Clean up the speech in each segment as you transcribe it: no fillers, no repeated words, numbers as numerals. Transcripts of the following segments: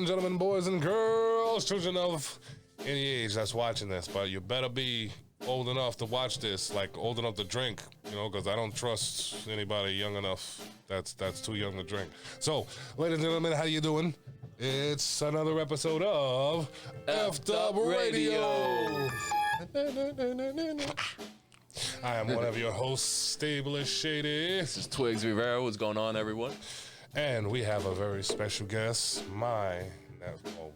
and gentlemen, boys and girls, children of any age that's watching this, but you better be old enough to watch this, like old enough to drink, because I don't trust anybody young enough that's too young to drink. So, ladies and gentlemen, how you doing? It's another episode of F'd Up Radio. I am one of your hosts, StablestSHADY. This is Twiggz Rivera. What's going on, everyone? And we have a very special guest,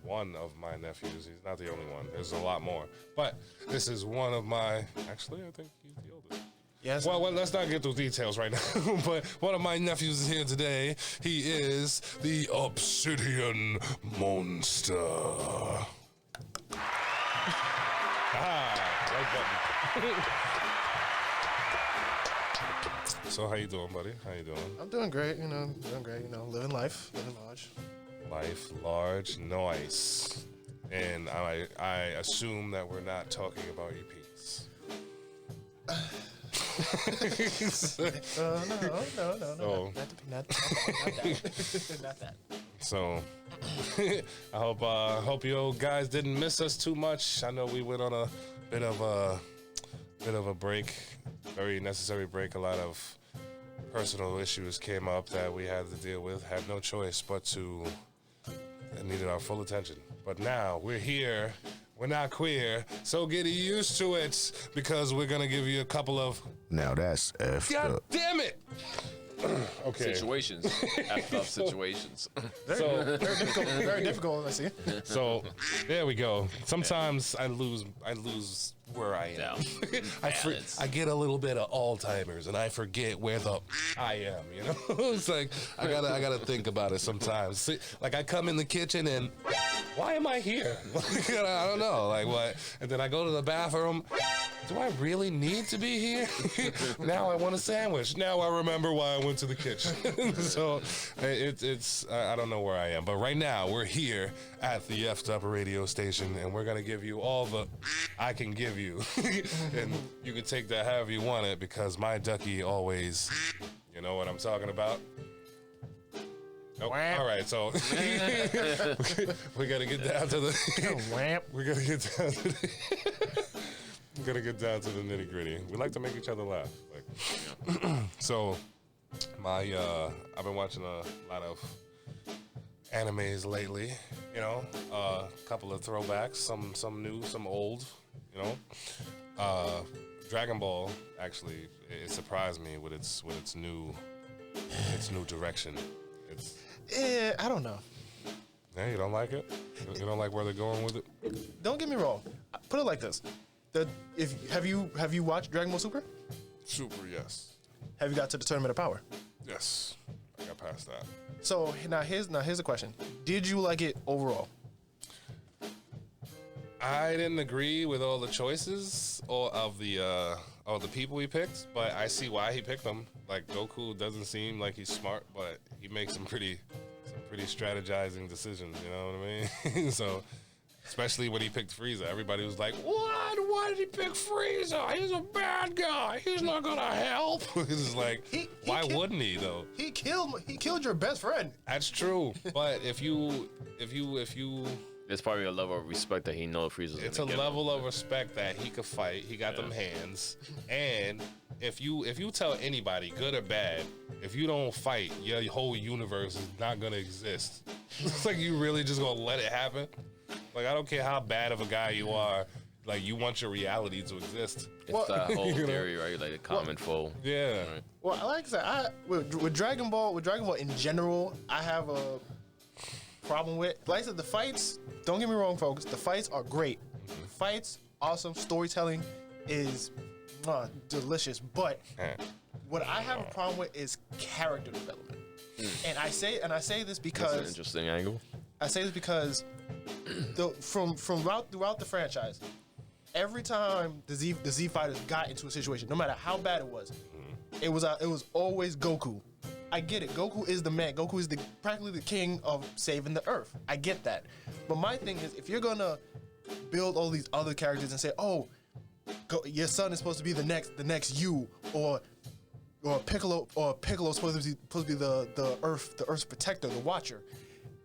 one of my nephews. He's not the only one. There's a lot more. But this is one of my... Actually, I think he's the oldest. Yes. Well, let's not get those details right now. But one of my nephews is here today. He is the Obsidian Monster. Right button. So how you doing, buddy? How you doing? I'm doing great, living life, living large. Life large, nice. And I assume that we're not talking about EPs. No, not that. So, I hope you guys didn't miss us too much. I know we went on a bit of a break, very necessary break. A lot of personal issues came up that we had to deal with. Had no choice but to. It needed our full attention. But now we're here. We're not queer, so get used to it because we're gonna give you a couple of. Now that's F'd God up. damn it! Okay. Situations. F'd up situations. Very difficult, I see. So there we go. Sometimes I lose where I am. I get a little bit of Alzheimer's and I forget where the I am. It's like I gotta think about it sometimes. See, like I come in the kitchen and why am I here? I don't know. Like what? And then I go to the bathroom. Do I really need to be here? Now I want a sandwich. Now I remember why I went to the kitchen. So it's I don't know where I am. But right now we're here at the F'd Up radio station and we're gonna give you all the I can give you. And you can take that however you want it because my ducky always, you know what I'm talking about? Nope. All right, so we gotta get down to the we gotta get down to the I'm gonna get down to the nitty gritty. We like to make each other laugh. So, I've been watching a lot of animes lately. A couple of throwbacks, some new, some old. Dragon Ball actually it surprised me with its new direction. I don't know. Yeah, you don't like it? You don't like where they're going with it? Don't get me wrong. Put it like this. Have you watched Dragon Ball Super? Super, yes. Have you got to the Tournament of Power? Yes, I got past that. So now here's the question: did you like it overall? I didn't agree with all the choices of the people he picked, but I see why he picked them. Like Goku doesn't seem like he's smart, but he makes some pretty strategizing decisions. You know what I mean? So. Especially when he picked Frieza. Everybody was like, what? Why did he pick Frieza? He's a bad guy. He's not going to help. It's like, why wouldn't he, though? He killed your best friend. That's true. But if you... There's probably a level of respect that he knows Frieza's It's a level of respect that he could fight. He got them hands. And if you tell anybody, good or bad, if you don't fight, your whole universe is not going to exist. It's like you really just going to let it happen? Like, I don't care how bad of a guy you are. Like, you want your reality to exist. It's that whole theory, right? Like a common foe. Yeah. Right. Well, like I said, with Dragon Ball in general, I have a problem with. Like I said, the fights. Don't get me wrong, folks. The fights are great. Fights, awesome. Storytelling is delicious. But what I have a problem with is character development. And I say this because that's an interesting angle. I say this because throughout the franchise, every time the Z fighters got into a situation, no matter how bad it was always Goku. I get it. Goku is the man. Goku is practically the king of saving the Earth. I get that. But my thing is, if you're gonna build all these other characters and say, "Oh, your son is supposed to be the next you," or Piccolo's supposed to be the Earth's protector, the Watcher.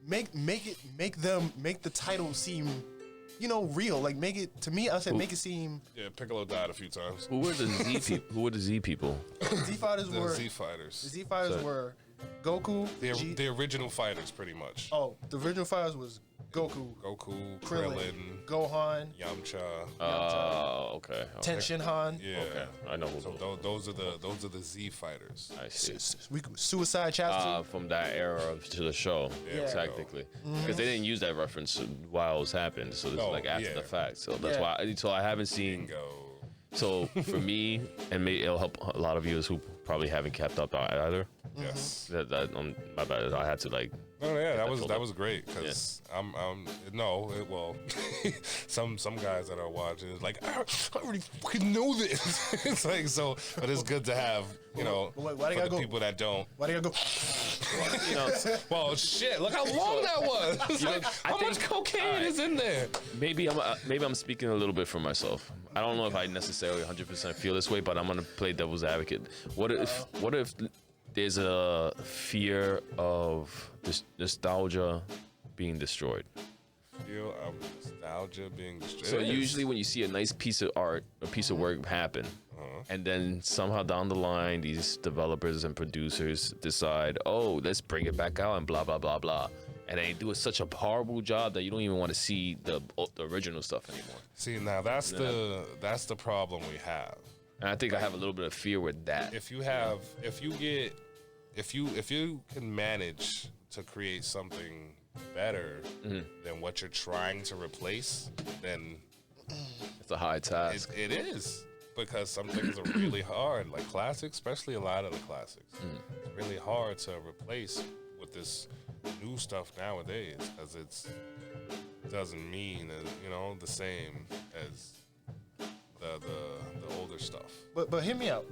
make the title seem, real. Like make it to me. I said make it seem. Yeah, Piccolo died a few times. Who were the Z people? Who were the Z people? Z fighters The were Z fighters. The Z fighters were Goku. The original fighters, pretty much. Oh, the original fighters was Goku, Krillin, Gohan, Yamcha. Okay. Tenshinhan. Yeah. Okay, I know. So those are the Z fighters. I see. Suicide Chapter. From that era to the show, Yeah. technically, because they didn't use that reference while it was happening, so this is like after the fact. So that's why. So I haven't seen. Bingo. So for me, and maybe it'll help a lot of viewers who probably haven't kept up either. Yes. That my bad. I had to like. Oh yeah, that was great because some guys that are watching is like I already fucking know this. It's like so, but it's good to have Why they for gotta the go? people that don't. Why they gotta go? Well, shit! Look how long that was. It's like, how much cocaine is in there? Maybe I'm speaking a little bit for myself. I don't know if I necessarily 100% feel this way, but I'm gonna play devil's advocate. What if there's a fear of this nostalgia being destroyed? Feel of nostalgia being destroyed. So usually when you see a nice piece of art, a piece of work happen, and then somehow down the line, these developers and producers decide, oh, let's bring it back out and blah, blah, blah, blah. And they do such a horrible job that you don't even want to see the original stuff anymore. See, now that's the problem we have. And I think I have a little bit of fear with that. If you can manage to create something better than what you're trying to replace, then It's a high task. it is, because some things are really hard, like classics, especially a lot of the classics. It's really hard to replace with this new stuff nowadays because it doesn't mean the same as the older stuff. But hear me out.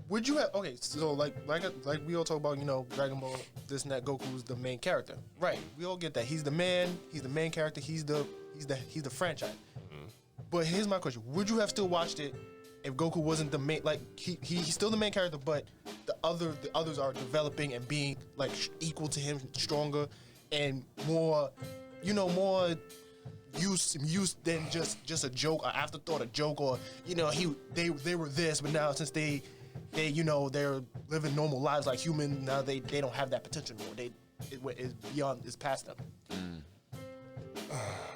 Would you have so like we all talk about Dragon Ball, this and that, Goku's the main character, right? We all get that he's the main character, he's the franchise. But here's my question: would you have still watched it if Goku wasn't the main? Like he's still the main character, but the others are developing and being like equal to him, stronger and more, more used than just a joke, an afterthought, a joke, or they were this, but now since they're living normal lives like humans, now they don't have that potential anymore. It's past them.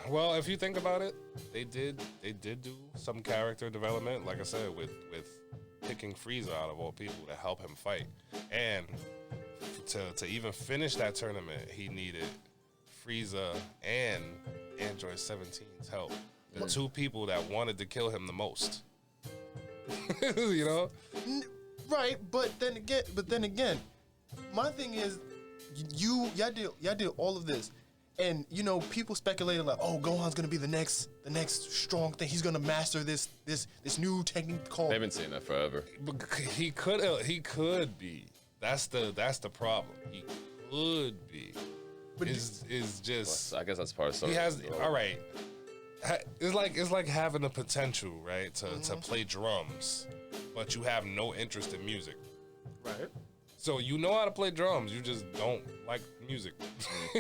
Well, if you think about it, they did do some character development, like I said, with picking Frieza out of all people to help him fight, and to even finish that tournament, he needed Frieza and Android 17's help, the two people that wanted to kill him the most. Right, but then again, my thing is, y'all did all of this, and people speculated like, oh, Gohan's gonna be the next strong thing. He's gonna master this new technique called. They've been saying that forever. He could be. That's the problem. He could be. But is just. I guess that's part of something. He has all right. It's like having the potential, right, to play drums, but you have no interest in music. Right. So you know how to play drums, you just don't like music.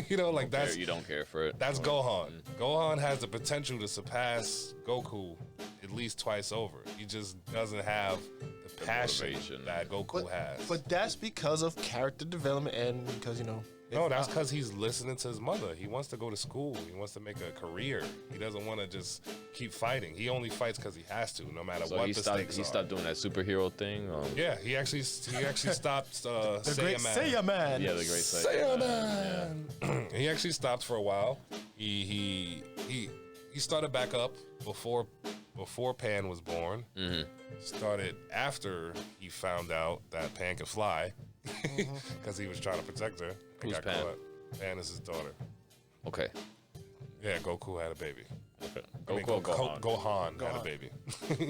You don't care for it. That's Gohan. Gohan has the potential to surpass Goku at least twice over. He just doesn't have the passion that Goku has. But that's because of character development and because No, that's because he's listening to his mother. He wants to go to school. He wants to make a career. He doesn't want to just keep fighting. He only fights because he has to, no matter what the stakes are. He stopped doing that superhero thing. Yeah, he actually stopped. Saiyaman. Yeah, the great Saiyaman. Yeah. He actually stopped for a while. He started back up before Pan was born. Started after he found out that Pan could fly, because he was trying to protect her. Who's got Pan? caught. Pan is his daughter. Okay. Yeah, Goku had a baby. Okay. Gohan had a baby.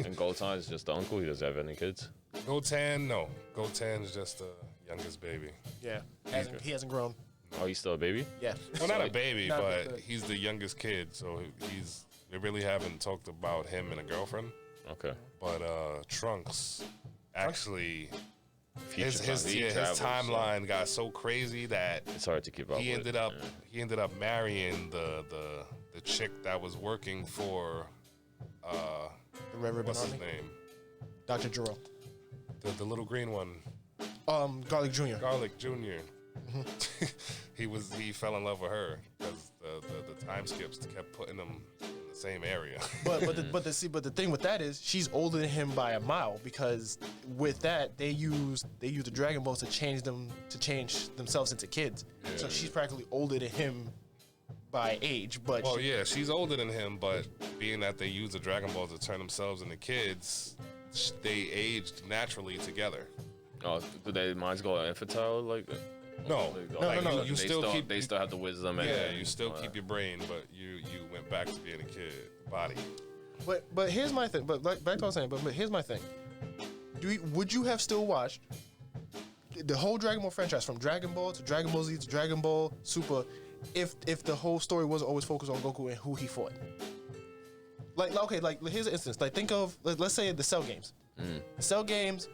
And Gohan is just the uncle. He doesn't have any kids. No. Goten is just the youngest baby. Yeah. He hasn't grown. Oh, he's still a baby? Yeah. Well, not a baby, Not but the- he's the youngest kid, so they really haven't talked about him and a girlfriend. Okay. But Trunks actually future his timeline got so crazy that it's hard to keep up. He ended up marrying the chick that was working for The Reverend what's his Army? name? Dr. Jerome. The little green one. Garlic Jr. Garlic Jr. He fell in love with her because the time skips kept putting him in the same area. But the thing with that is she's older than him by a mile, because with that they use the Dragon Balls to change themselves into kids. Yeah. So she's practically older than him by age. But Well, yeah, she's older than him, but being that they use the Dragon Balls to turn themselves into kids, they aged naturally together. Oh, do their minds go infantile like? No, no. You They still have the wisdom. And you still keep your brain, but you went back to being a kid body. But here's my thing. But back to what I was saying. But here's my thing. Would you have still watched the whole Dragon Ball franchise from Dragon Ball to Dragon Ball Z to Dragon Ball Super if the whole story wasn't always focused on Goku and who he fought? Like here's an instance. Like think of let's say the Cell games. The Cell games.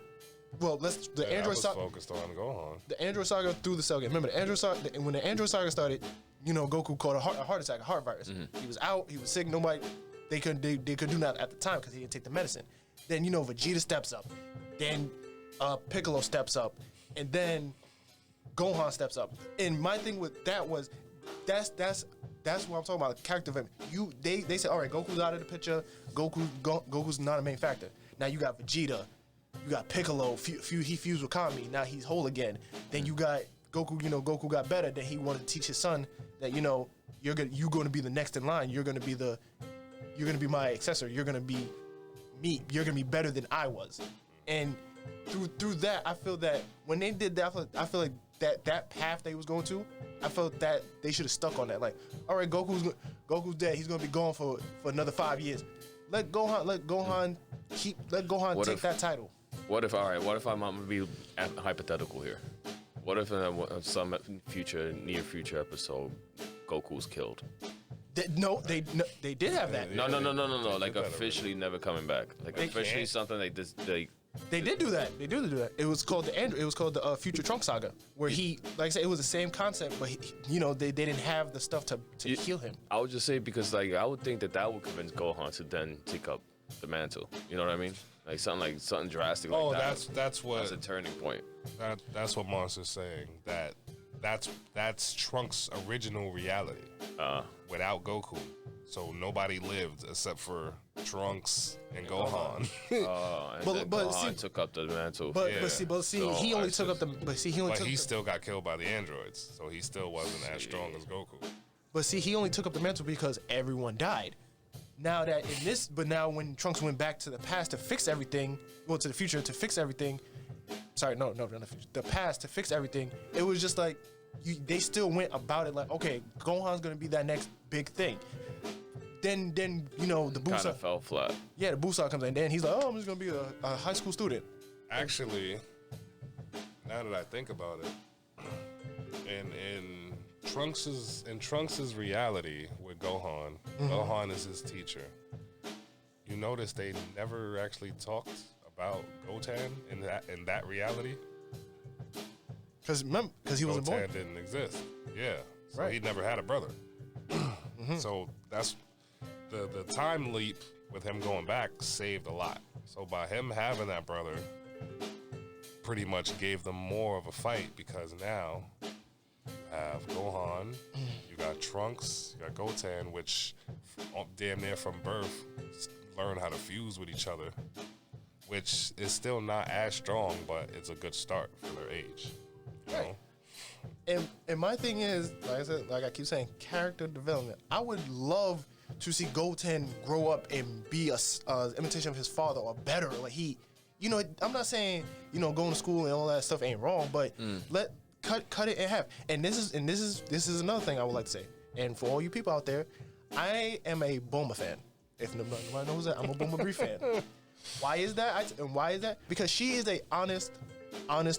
Well, Android Saga focused on Gohan. The Android Saga through the Cell game. Remember the Android Saga? When the Android Saga started, Goku caught a heart attack, a heart virus. He was out. He was sick. Nobody. They couldn't do nothing at the time because he didn't take the medicine. Then Vegeta steps up. Then Piccolo steps up, and then Gohan steps up. And my thing with that was, that's what I'm talking about. Character development. They said, all right, Goku's out of the picture. Goku's not a main factor. Now you got Vegeta. You got Piccolo. He fused with Kami. Now he's whole again. Then you got Goku. Goku got better. Then he wanted to teach his son that you're going to be the next in line. You're going to be my successor. You're going to be me. You're going to be better than I was. And through that, I feel that when they did that, I feel like that path they was going to, I felt that they should have stuck on that. Like, all right, Goku's dead. He's going to be gone for another 5 years. Let Gohan take that title. What if I'm gonna be hypothetical here? What if in some near future episode, Goku's killed? They did have that. No. Like officially never coming back. Like officially something they did do that. They do that. It was called the Future Trunks Saga, where he, like I said, it was the same concept, but they didn't have the stuff to heal him. I would just say because I would think that would convince Gohan to then take up the mantle. You know what I mean? Like something drastic. Oh, like that. that's a turning point. That's what Monster's saying. That's Trunks' original reality without Goku. So nobody lived except for Trunks and Gohan. But Gohan took up the mantle. But he only took up the. But he still got killed by the androids, so he still wasn't as strong as Goku. But he only took up the mantle because everyone died. Now now when Trunks went back to the past to fix everything, to the future to fix everything. Sorry, no, not the future. The past to fix everything. It was just like they still went about it like, okay, Gohan's gonna be that next big thing. Then the Buu kind of fell flat. Yeah, the Buu comes in. Then he's like, oh, I'm just gonna be a high school student. Actually, now that I think about it, in Trunks' reality with Gohan, Gohan is his teacher. You notice they never actually talked about Goten in that reality. Because he wasn't born. Goten didn't exist. Yeah, so right. He never had a brother. So that's the time leap with him going back saved a lot. So by him having that brother, pretty much gave them more of a fight because now you have Gohan, you got Trunks, you got Goten, which damn near from birth learn how to fuse with each other, which is still not as strong, but it's a good start for their age. You know? And my thing is, like I said, like I keep saying, character development. I would love to see Goten grow up and be a imitation of his father or better. Like I'm not saying going to school and all that stuff ain't wrong, but cut it in half. And this is another thing I would like to say. And for all you people out there, I am a Bulma fan. If nobody knows that, I'm a Bulma Brie fan. Why is that? Why is that? Because she is a honest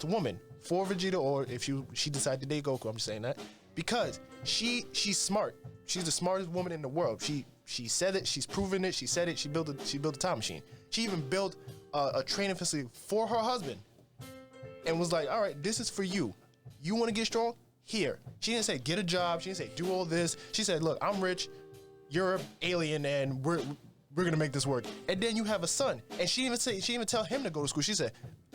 woman. For Vegeta, or if she decided to date Goku, I'm just saying that because she's smart. She's the smartest woman in the world. She said it. She's proven it. She said it. She built a time machine. She even built a training facility for her husband. and was like, all right, this is for you. You want to get strong? Here. She didn't say get a job. She didn't say do all this. She said, look, I'm rich. You're an alien, and we're gonna make this work. And then you have a son, and she didn't even tell him to go to school. She said,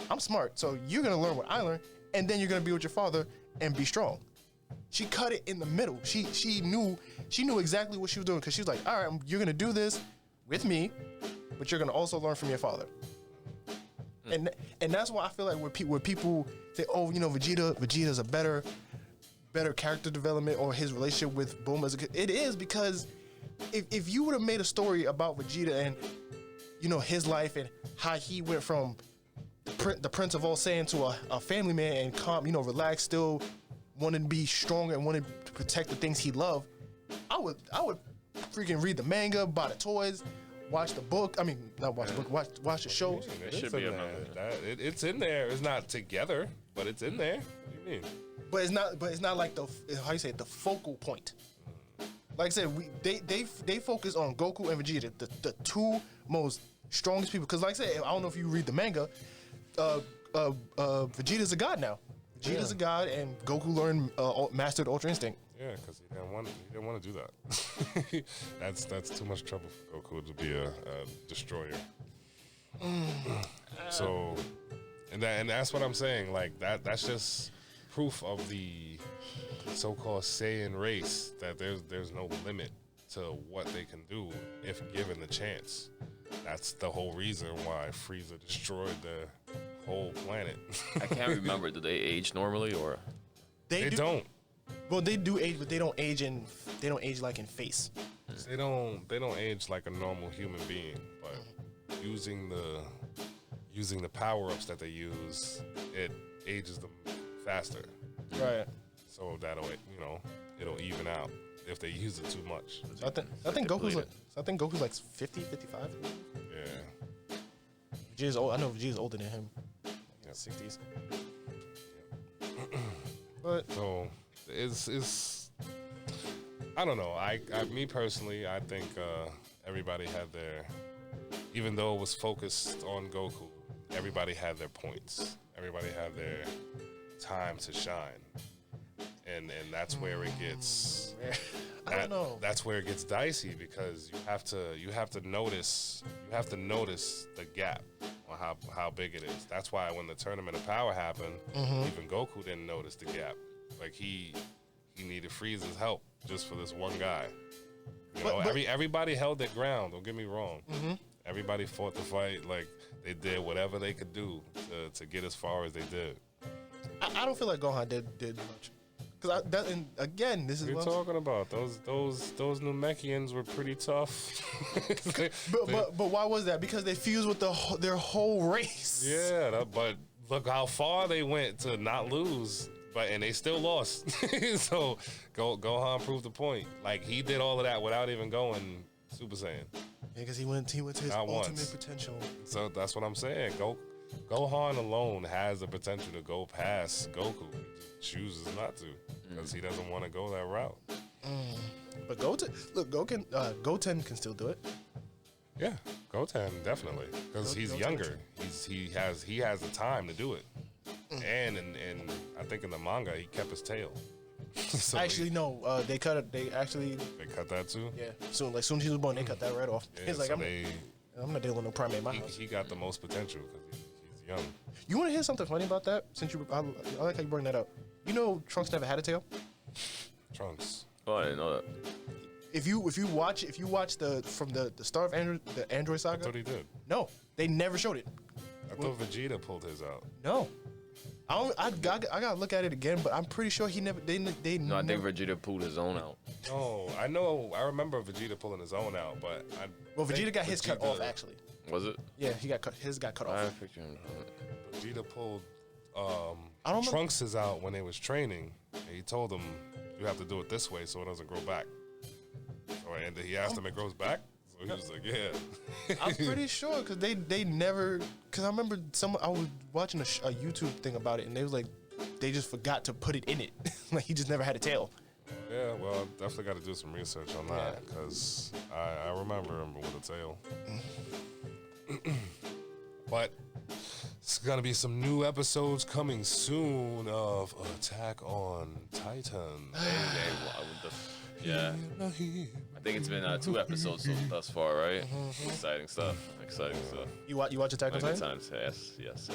I'm smart, so you're gonna learn what I learned, and then you're gonna be with your father and be strong. She cut it in the middle. She knew exactly what she was doing, because she was like, all right, you're gonna do this with me, but you're gonna also learn from your father. And that's why I feel like where people say, oh, you know, Vegeta's a better character development, or his relationship with Bulma is it is because if you would have made a story about Vegeta and, you know, his life and how he went from the Prince of All Saiyan to a family man and calm, you know, relaxed, still wanted to be strong and wanted to protect the things he loved, I would freaking read the manga, buy the toys, watch the book. I mean, not watch the book, watch the shows. It should be it's in there. It's not together, but it's in there. What do you mean? But it's not like the focal point. Like I said, they focus on Goku and Vegeta, the two most strongest people. Because like I said, I don't know if you read the manga, Vegeta's a god now. Vegeta's a god, and Goku mastered Ultra Instinct. Yeah, because he didn't want to do that. that's too much trouble for Goku to be a destroyer. So, and that's what I'm saying. Like that's just proof of the so-called Saiyan race, that there's no limit to what they can do if given the chance. That's the whole reason why Frieza destroyed the whole planet. I can't remember. Do they age normally, or they don't? Well, they do age, but they don't age like in face. They don't age like a normal human being, but using the power-ups that they use, it ages them faster. Right. So that'll, you know, it'll even out if they use it too much. So I think Goku's like 50, 55. Yeah. Vegeta's old. I know Vegeta's older than him. Like 60s. But so it's I don't know. I me personally, I think everybody had their, even though it was focused on Goku, everybody had their points. Everybody had their time to shine. And that's where it gets I don't know. That's where it gets dicey, because you have to notice the gap on how big it is. That's why when the Tournament of Power happened, even Goku didn't notice the gap. Like he needed Frieza's help just for this one guy. You know, everybody held their ground. Don't get me wrong. Everybody fought the fight. Like they did whatever they could do to get as far as they did. I don't feel like Gohan did much. Because again, this is what you're talking about. Those Namekians were pretty tough. but why was that? Because they fused with their whole race. Yeah, but look how far they went to not lose, and they still lost. So Gohan proved the point. Like he did all of that without even going Super Saiyan. Yeah, because he went to his ultimate potential. So that's what I'm saying. Gohan alone has the potential to go past Goku. He just chooses not to because he doesn't want to go that route. But Goten can still do it. Yeah, Goten definitely, because he's younger. He has the time to do it. And I think in the manga he kept his tail. So actually, no. They cut it. They cut that too. Yeah. Soon as he was born, they cut that right off. Yeah, he's like, so I'm not dealing with no primate in my house. He got the most potential because he's young. You want to hear something funny about that? Since I like how you bring that up. You know, Trunks never had a tail. Trunks. Oh, I didn't know that. If you watch from the start of the Android saga. I thought he did. No, they never showed it. I thought Vegeta pulled his out. No. I gotta look at it again, but I'm pretty sure he never. They No, I think Vegeta pulled his own out. No, I know. I remember Vegeta pulling his own out, but Vegeta got his cut off actually. Was it? Yeah, his got cut off. Vegeta pulled I don't know. Trunks' out when they was training. And he told him you have to do it this way so it doesn't grow back. And he asked him, it grows back. So he was like, yeah. I'm pretty sure because they never. Because I remember I was watching a YouTube thing about it, and they was like, they just forgot to put it in it. Like he just never had a tail. Yeah, well, definitely got to do some research on that because I remember him with a tail. But gonna be some new episodes coming soon of Attack on Titan. Yeah. I think it's been 2 episodes thus far, right? Exciting stuff. You watch Attack on Titan? Times. Yes.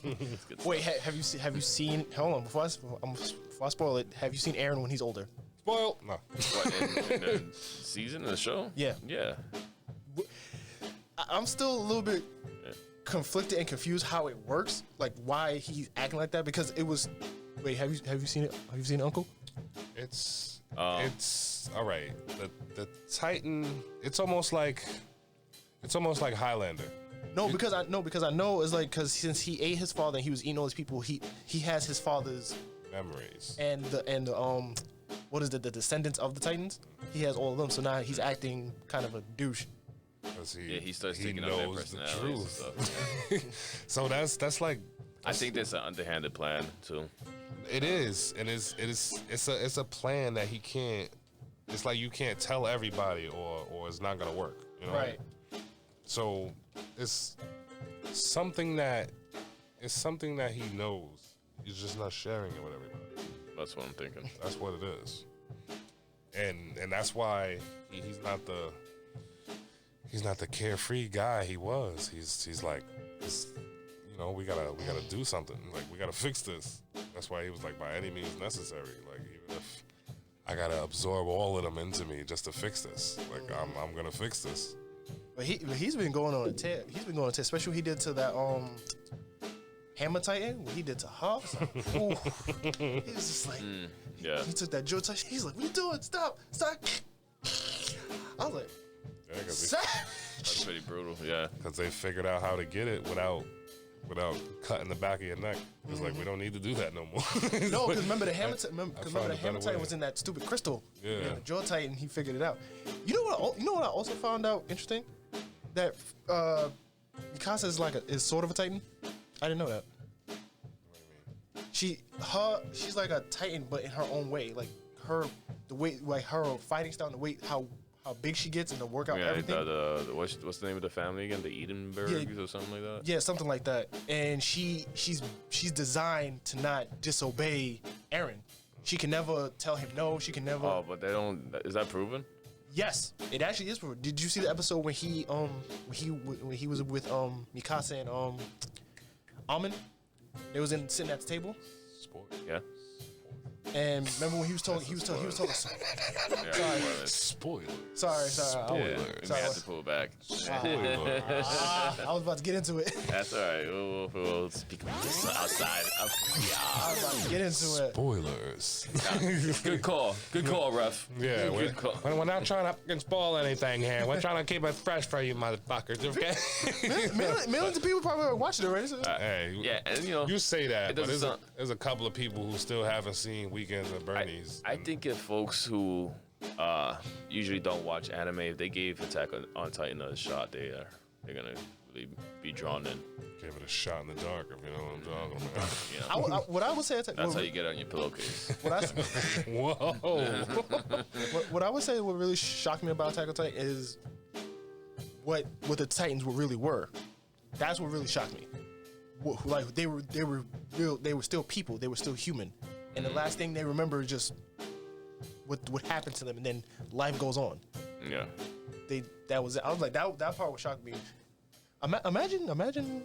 It's good Wait, stuff. have you seen? Hold on, before I spoil it, have you seen Eren when he's older? Spoil. No. What, in the season of the show? Yeah. Yeah. I'm still a little bit conflicted and confused how it works, like why he's acting like that. Because it was. Wait, have you seen it? Have you seen it, Uncle? It's all right. The Titan. It's almost like Highlander. No, because I know it's like because since he ate his father and he was eating all these people, he has his father's Memories. and the what is it, the descendants of the Titans? He has all of them, so now he's acting kind of a douche. He starts taking up their knows the personalities and truth. stuff. So that's like. I think that's an underhanded plan too. It is, and it's a plan that he can't. It's like you can't tell everybody, or it's not gonna work. You know? Right. So it's something that he knows. He's just not sharing it with everybody. That's what I'm thinking. That's what it is, and that's why he's not the carefree guy he was. He's like, we gotta do something. Like, we gotta fix this. That's why he was like, by any means necessary. Like, even if I gotta absorb all of them into me just to fix this, like I'm gonna fix this. But he's been going on a tear. He's been going on a tear, especially what he did to that Hammer Titan. What he did to her. Ooh. He was just like, Yeah. he took that Jojo Titan. He's like, what are you doing? Stop. I was like, Yeah, That's pretty brutal. Yeah. because they figured out how to get it without cutting the back of your neck. It's like, we don't need to do that no more. no, because remember the Hammer found a Hammer better Titan way. was in that stupid crystal. Yeah. And the Jojo Titan, he figured it out. You know what I also found out interesting? That Mikasa is sort of a Titan. I didn't know that. She's like a Titan, but in her own way. Like her fighting style, and the way how big she gets, and the workout, everything. What's the name of the family again? The Edenbergs or something like that. Yeah, something like that. And she's designed to not disobey Eren. She can never tell him no. She can never. Oh, but they don't. Is that proven? Yes, it actually is proven. Did you see the episode when he was with Mikasa and Almond? They was sitting at the table. Yeah. And remember when he was talking. Spoiler. Sorry. Yeah. We may have to pull back. Spoiler. I was about to get into it. That's all right. We'll speak about this outside. I was about to get into it. Spoilers. Good call. Good call, ref. Yeah, Good call. we're not trying to fucking spoil anything here. We're trying to keep it fresh for you motherfuckers, okay? Millions of people probably watching it already. So. Hey, Yeah, and you say that, it but doesn't there's a couple of people who still haven't seen Weekends at Bernie's. I think if folks who usually don't watch anime, if they gave Attack on Titan a shot, they're gonna really be drawn in. Give it a shot in the dark, if you know what I'm talking about. You know? What I would say, That's how you get on your pillowcase. Whoa. what I would say, what really shocked me about Attack on Titan is what the Titans really were. That's what really shocked me. Like they were real. They were still people. They were still human. And the last thing they remember is just what happened to them, and then life goes on. Yeah. I was like that part would shock me. Imagine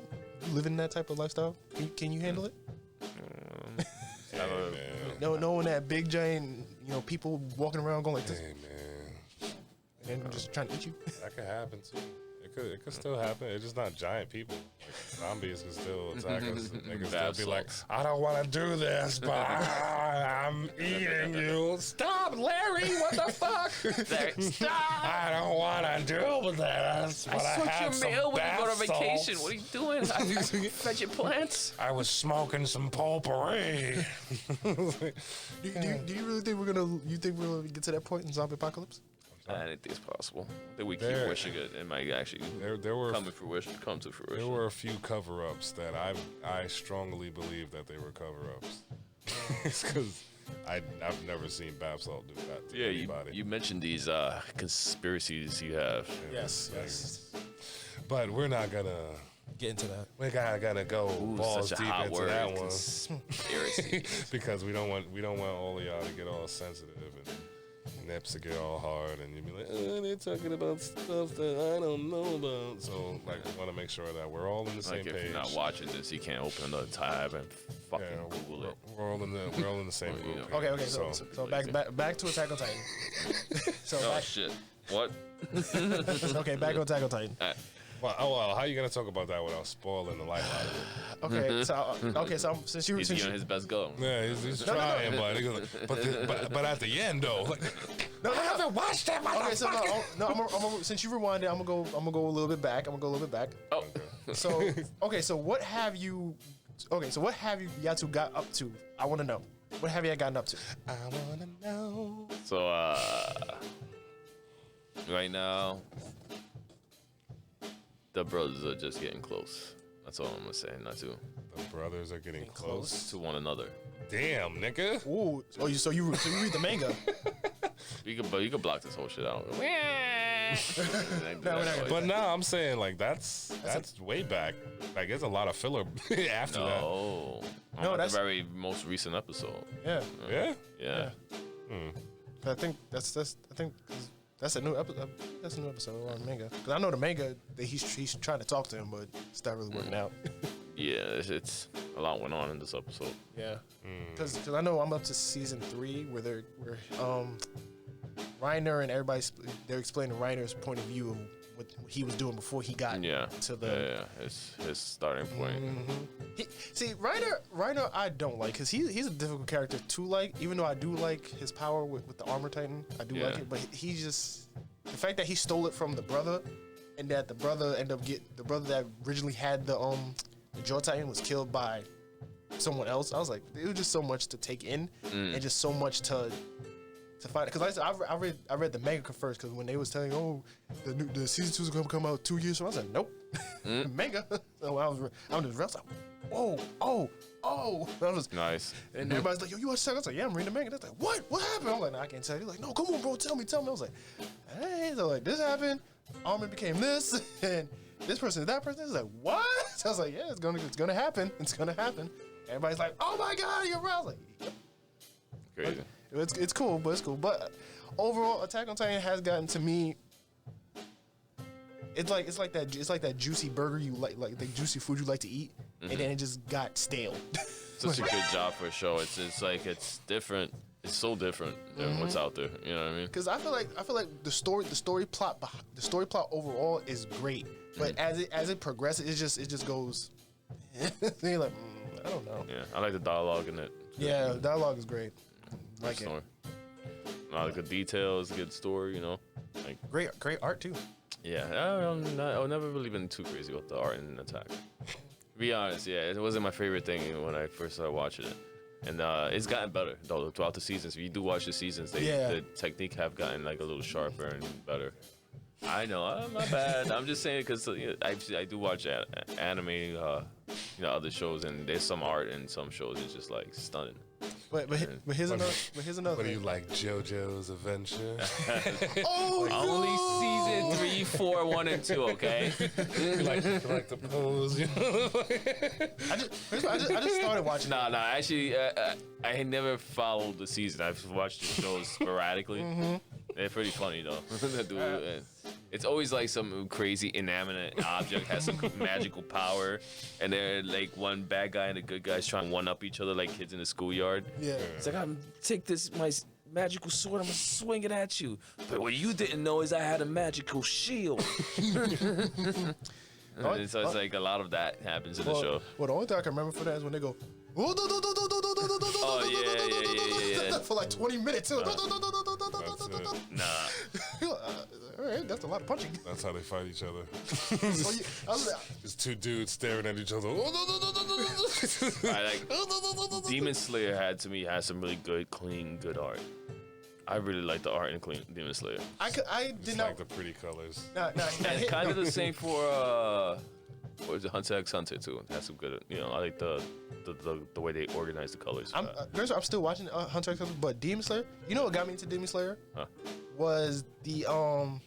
living that type of lifestyle. Can you handle it? Knowing that big giant, people walking around going like this, Hey, man. and then just trying to eat you. That could happen, too. It could still happen. It's just not giant people. Like, zombies can still attack us. They can still be like, I don't want to do this, but I'm eating you. Stop, Larry. What the fuck? Stop. I don't want to do this, but I had some bath salts. What are you doing? I fed your plants. I was smoking some potpourri. Do you really think we're gonna get to that point in zombie apocalypse? I think it's possible. I think we keep There- wishing it. It might actually There were come to fruition. There were a few cover-ups that I strongly believe that they were cover-ups. It's because I've never seen bath salt do that to anybody. you mentioned these conspiracies you have. Yes. But we're not gonna get into that. We gotta go balls such a deep hot into word. that one Conspiracy. because we don't want all of y'all to get all sensitive and nips to get all hard, and you'd be like, they're talking about stuff that I don't know about. So like, we want to make sure that we're all on the same Like if page. you're not watching this, you can't open another tab and fucking Google it. We're all in the same group. Okay. So back to Attack on Titan. So Oh shit! What? okay, back on Attack on Titan. Well, how you gonna talk about that without spoiling the life out of it? Okay, so since He's giving his best go. Yeah, he's trying, but at the end though, like, no, I haven't watched that. Okay, so I'm since you rewinded, I'm gonna go a little bit back. Oh, So so what have you? Okay, so what have you Yatu got up to? I want to know. What have you gotten up to? I wanna know. so right now, the brothers are just getting close. That's all I'm gonna say. Not too The brothers are getting close. to one another. Damn, nigga. Ooh, so you read the manga? You could block this whole shit out. But now I'm saying like that's way back. Like it's a lot of filler after that. No, that's the very most recent episode. Yeah. Yeah. I think that's a new episode. That's a new episode on manga. Cause I know the manga that he's trying to talk to him, but it's not really working out. Yeah, it's a lot went on in this episode. Yeah. Cause I know I'm up to season 3 where Reiner and they're explaining Reiner's point of view of what he was doing before he got to the his starting point. See, Reiner I don't like because he's a difficult character to like. Even though I do like his power with the Armor Titan, I do like it. But he just the fact that he stole it from the brother, and that the brother that originally had the Jaw Titan was killed by someone else. I was like, it was just so much to take in, and just so much to find. Because I read the manga first. Because when they was telling, the season 2 is gonna come out 2 years from, I was like, nope, manga. So I was like, whoa, oh, that was Nice. And everybody's like, yo, you watch Attack? I was like, yeah, I'm reading the manga. They're like, what happened? I'm like, no, I can't tell you. Like, no, come on, bro, tell me. I was like, hey, so like this happened. Armin became this, and this person is that person. It's like, what? So I was like, yeah, it's gonna happen. It's gonna happen. Everybody's like, oh my god, you're right. I was like, yep. Crazy. It's cool, but it's cool. But overall, Attack on Titan has gotten to me. It's like that juicy burger you like the juicy food you like to eat, and then it just got stale. Such a good job for a show. It's like it's different. It's so different than what's out there. You know what I mean? Because I feel like the story plot overall is great, but as it progresses, it just goes. You're like, I don't know. Yeah, I like the dialogue in it. Yeah, dialogue is great. Like it. A lot of good details, good story. You know, like Great art too. yeah. I've never really been too crazy with the art in Attack. To be honest, yeah, it wasn't my favorite thing when I first started watching it. And it's gotten better though throughout the seasons. If you do watch the seasons, the technique have gotten like a little sharper and better. I know, I'm not bad. I'm just saying because I do watch anime, other shows, and there's some art in some shows. It's just like stunning. But here's another. What do you thing. like, JoJo's Adventure? Only season 3, 4, 1, and 2. Okay. you like the pose, you know? I just started watching. Nah. Actually, I had never followed the season. I've watched the shows sporadically. They're pretty funny though. It's always like some crazy inanimate object has some magical power, and they're like one bad guy and a good guy's trying to one up each other like kids in the schoolyard. Yeah. It's like I'm take my magical sword, I'm gonna swing it at you. But what you didn't know is I had a magical shield. And so it's like a lot of that happens in the show. Well, the only thing I can remember for that is when they go. Oh yeah. For like 20 minutes. That's it. Nah. All right, that's a lot of punching. That's how they fight each other. I was like, Just two dudes staring at each other. Demon Slayer had some really clean, good art. I really like the art in Demon Slayer. I did not like the pretty colors. And kind of the same for what is it, Hunter x Hunter too. It has some good, I like the way they organize the colors. I'm still watching Hunter x Hunter, but Demon Slayer. You know what got me into Demon Slayer? Huh? Was the I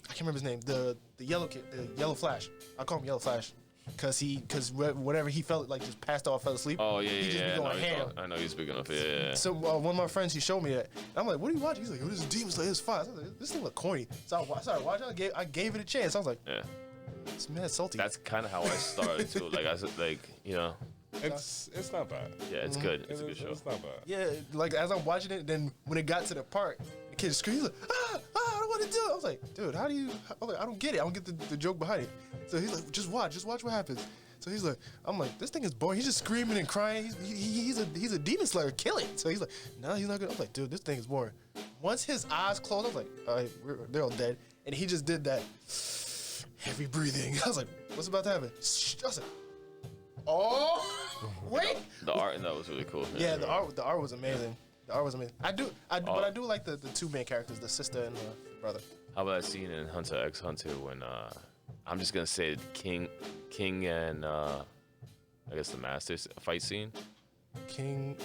can't remember his name. The yellow kid, the Yellow Flash. I call him Yellow Flash. because whatever he felt like just passed off, fell asleep. Oh yeah, he just be going ham. I know you're speaking of it. Yeah. So one of my friends, he showed me that. And I'm like, what are you watching? He's like, oh, this is Demon Slayer. It's fine. I was like, this thing look corny. So I started watching. I gave it a chance. I was like, Yeah. it's mad salty. That's kind of how I started too. Like I said, like It's not bad. yeah, it's good. It's a good show. It's not bad. Yeah, like as I'm watching it, then when it got to the part, the kid screams like, I don't want to do it. I was like, dude, how do you? I was like, I don't get it. I don't get the joke behind it. So he's like, just watch what happens. So he's like, I'm like, this thing is boring. He's just screaming and crying. He's a demon slayer. Kill it. So he's like, no, he's not gonna. I was like, dude, this thing is boring. Once his eyes closed, I was like, all right, they're all dead. And he just did that heavy breathing. I was like, what's about to happen? Shh. I was like, oh, wait. The art in that was really cool. Yeah, the art was amazing. The art was amazing. But I do like the two main characters, the sister and the brother. How about that scene in Hunter x Hunter when I'm just gonna say King and I guess the Masters fight scene. King.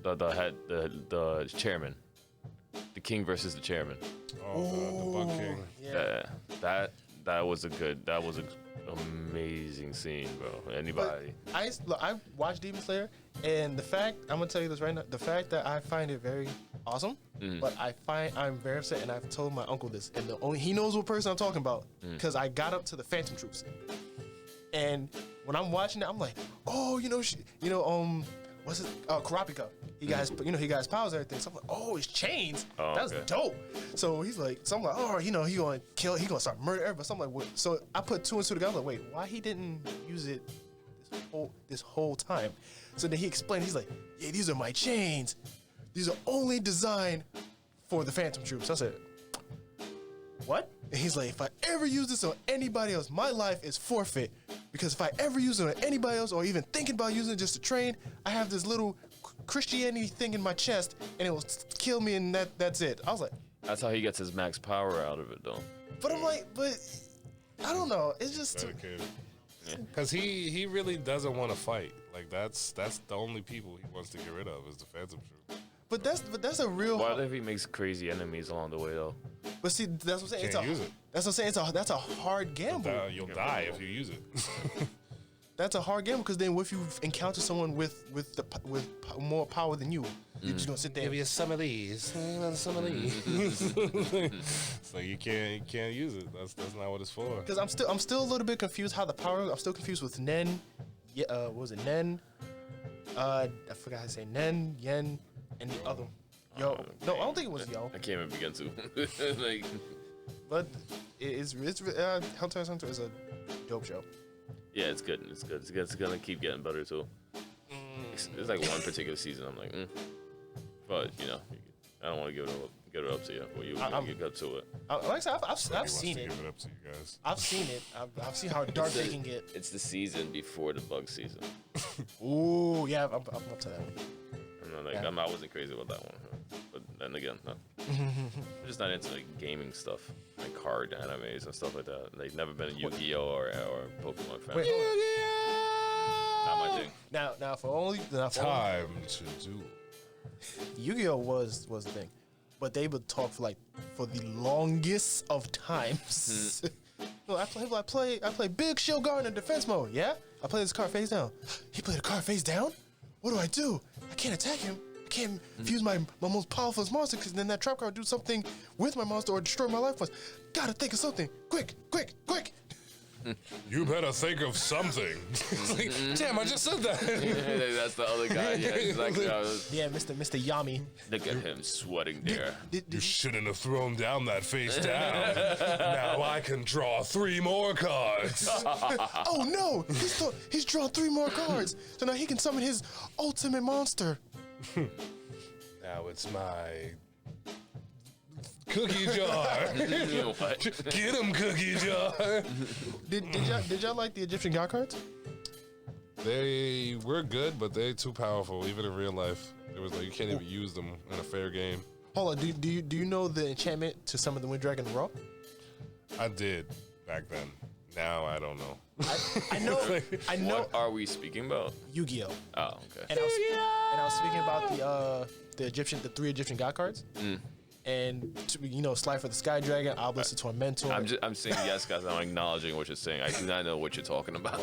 The chairman. The king versus the chairman. Oh, the Bug King. Yeah. That was an amazing scene, bro. Anybody? But I watched Demon Slayer, and I'm gonna tell you this right now. The fact that I find it very awesome, but I'm very upset, and I've told my uncle this, and he knows what person I'm talking about, because I got up to the Phantom Troops, and when I'm watching it, I'm like, oh, what's it? Kurapika. He got his powers and everything. So I'm like, oh, his chains. That's dope. So he's like, so I'm like, oh, he gonna kill, he gonna start murdering everybody. So I'm like, what? So I put two and two together. I was like, wait, why he didn't use it this whole time? So then he explained. He's like, yeah, these are my chains. These are only designed for the Phantom Troops. I said, what? And he's like, if I ever use this on anybody else, my life is forfeit. Because if I ever use it on anybody else, or even thinking about using it just to train, I have this little Christianity thing in my chest, and it will kill me, and that's it. I was like, that's how he gets his max power out of it, though. But I'm like, I don't know. It's just Because he really doesn't want to fight. Like that's the only people he wants to get rid of is the Phantom Troop. But that's a real. What if he makes crazy enemies along the way, though? But see, that's what I'm saying. Can't use it. That's what I'm saying. That's a hard gamble. You'll die if you use it. That's a hard gamble, because then what if you encounter someone with more power than you? You're just gonna sit there. Give you some of these. Some of these. So you can't use it. That's not what it's for. Because I'm still a little bit confused how the power. I'm still confused with Nen. Yeah, what was it Nen? I forgot how to say Nen, Yen, and the other. No, I don't think it was Yo. I can't even begin to. Like, but it's Hunter x Hunter is a dope show. yeah, it's good. It's good. It's gonna keep getting better too. There's like one particular season I'm like, but I don't want to give it up to you. But you get up to it. Like I said, I've seen it. Give it up to you guys. I've seen it. I've seen how dark they can get. It's the season before the bug season. Ooh, yeah, I'm up to that one. I wasn't crazy about that one, but then again, no. I'm just not into like gaming stuff, like card animes and stuff like that. Like never been a Yugioh or Pokemon fan. Wait, Not my thing. Now for Time to do. Yu-Gi-Oh was the thing, but they would talk for the longest of times. No, I play Big Shield Guard in defense mode. Yeah, I play this card face down. He played a card face down. What do? I can't attack him. I can't fuse my most powerful monster, because then that trap card will do something with my monster or destroy my life force. Gotta think of something. Quick. You better think of something. It's like, damn, I just said that. That's the other guy. Yeah, exactly. Yeah, Mr. Yami. Look at him sweating there. You shouldn't have thrown down that face down. Now I can draw 3 more cards. Oh no! He's drawn 3 more cards. So now he can summon his ultimate monster. Now it's my cookie jar. What? Get him, cookie jar. Did y'all like the Egyptian god cards? They were good, but they're too powerful, even in real life. It was like you can't even use them in a fair game. Hold on, do you know the enchantment to summon the Wind Dragon Raw? I did back then. Now I don't know. I know. What are we speaking about? Yu-Gi-Oh. Oh, okay. And I was speaking about the 3 Egyptian god cards. and Slide for the Sky Dragon, Obelisk the Tormentor. I'm saying yes, guys. I'm acknowledging what you're saying. I do not know what you're talking about.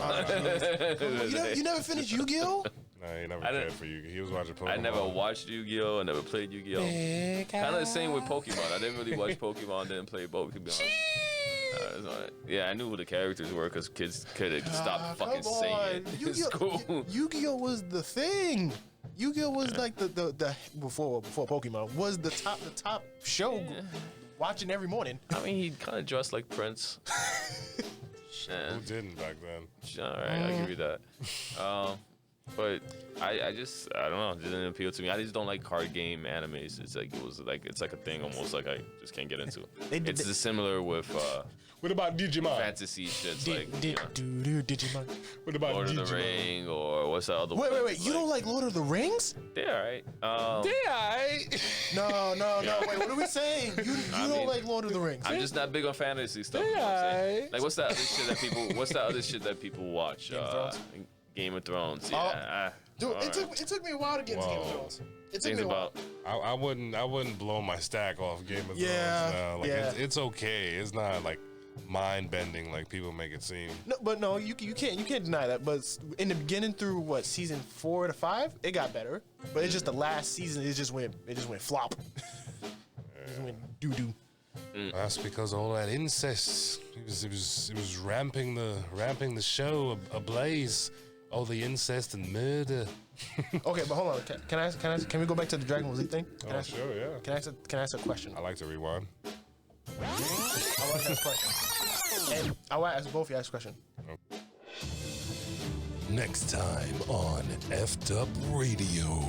You never finished Yu-Gi-Oh? No, he never cared for Yu-Gi-Oh. He was watching Pokemon. I never watched Yu-Gi-Oh. I never played Yu-Gi-Oh. Kind of the same with Pokemon. I didn't really watch Pokemon, didn't play Pokemon. Yeah, I knew who the characters were because kids could stop fucking saying it in school. Yu-Gi-Oh was the thing. Yu-Gi-Oh was like the before Pokemon was the top show. Watching every morning. I mean, he kind of dressed like Prince. Who didn't back then? All right, I'll give you that. But I don't know. It didn't appeal to me. I just don't like card game animes. It's like a thing almost like I just can't get into. It's similar with What about Digimon? fantasy shits like Digimon. What about Lord Digimon? of the Ring or what's the other one? Wait. You don't like Lord of the Rings? They're alright. No. Wait, what are we saying? You don't like Lord of the Rings? I'm just not big on fantasy stuff. You know what I'm saying? Like what's that other shit that people watch? Game of Thrones. Yeah. Dude, it took me a while to get into Game of Thrones. It took me a while. I wouldn't blow my stack off Game of Thrones. Yeah, Now. It's okay. It's not like mind bending like people make it seem. No, you can't deny that. But in the beginning through season 4 to 5, it got better. But it's just the last season. It just went flop. It just went doo doo. That's because all that incest. It was ramping the show ablaze. All the incest and murder. Okay, but hold on. Can we go back to the Dragon Ball Z thing? Sure, yeah. Can I ask a question? I like to rewind. I want to ask a question. And I want to ask both of you ask a question. Next time on Effed Up Radio.